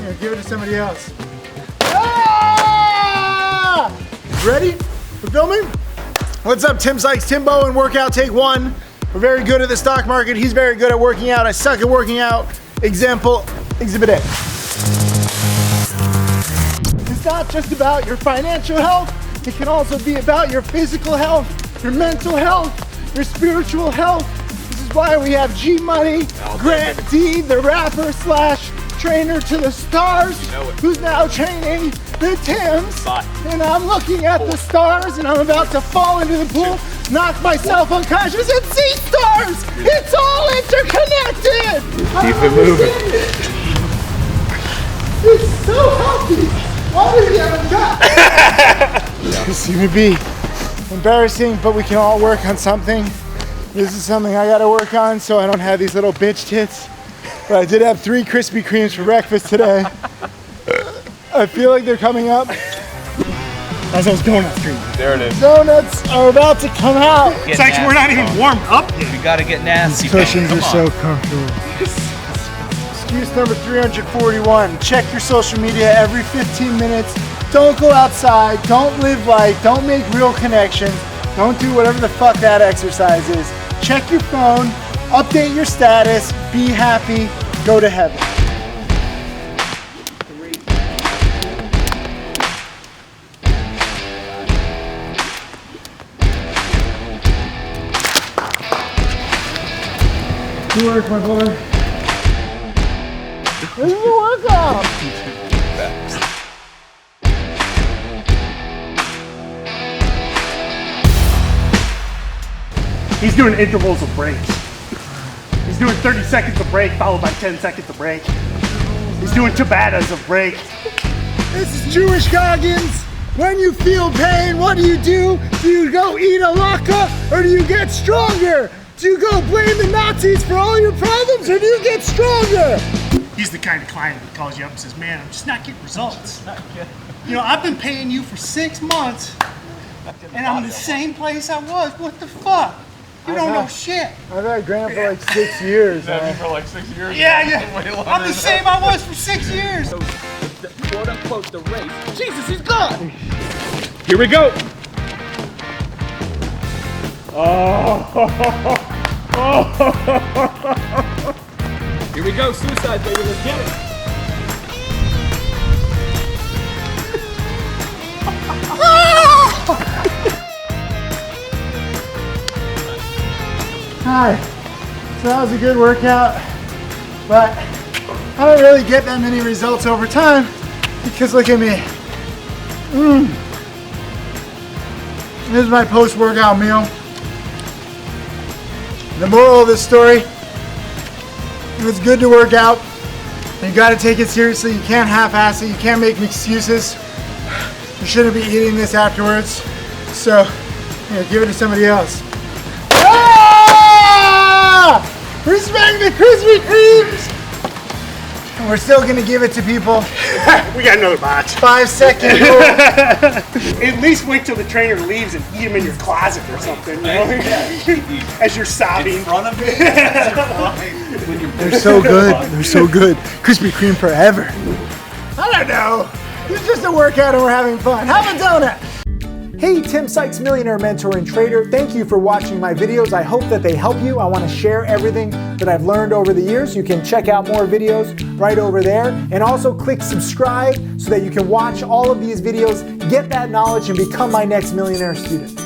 Here, give it to somebody else. Ah! Ready? We're filming? What's up, Tim Sykes, Timbo, and workout take one. We're very good at the stock market. He's very good at working out. I suck at working out. Example, exhibit A. It's not just about your financial health. It can also be about your physical health, your mental health, your spiritual health. This is why we have G Money, Grant D, the rapper slash trainer to the stars, who's now training the Tims. And I'm looking at the stars and I'm about to fall into the pool, knock myself unconscious and see stars. It's all interconnected. Keep it moving. It's so healthy. Why do we have a gut? This is gonna be embarrassing, but we can all work on something. This is something I gotta work on so I don't have these little bitch tits. But I did have 3 Krispy Kremes for breakfast today. I feel like they're coming up. How's those donut stream? There it is. Donuts are about to come out. It's like we're not even warmed up yet. We gotta get nasty. These cushions are so comfortable. Excuse number 341. Check your social media every 15 minutes. Don't go outside. Don't live life. Don't make real connections. Don't do whatever the fuck that exercise is. Check your phone. Update your status. Be happy. Go to heaven. Good work, my boy. This is a workout. He's doing intervals of breaks. He's doing 30 seconds of break followed by 10 seconds of break. He's doing tabatas of break. This is Jewish Goggins. When you feel pain, what do? Do you go eat a latke or do you get stronger? Do you go blame the Nazis for all your problems or do you get stronger? He's the kind of client that calls you up and says, man, I'm just not getting results. You know, I've been paying you for 6 months and I'm in the same place I was. What the fuck? You don't know shit. I've had Grant for like 6 years. For like 6 years. Yeah. I'm the same I was for 6 years. So, quote unquote, the race. Jesus, he's gone. Here we go. Oh. Here we go, suicide, baby. Let's get it. Hi. So that was a good workout, but I don't really get that many results over time because look at me. This is my post-workout meal. The moral of this story, it's good to work out. You gotta take it seriously. You can't half-ass it. You can't make excuses. You shouldn't be eating this afterwards. So, give it to somebody else. Ah! Respect the Krispy Kremes! And we're still gonna give it to people. We got another box. 5-second rule. At least wait till the trainer leaves and eat them in your closet or something, you know? As you're sobbing. In front of me. They're so good. They're so good. Krispy Kreme forever. I don't know. It's just a workout and we're having fun. Have a donut. Hey, Tim Sykes, millionaire mentor and trader. Thank you for watching my videos. I hope that they help you. I want to share everything that I've learned over the years. You can check out more videos right over there. And also click subscribe so that you can watch all of these videos, get that knowledge, and become my next millionaire student.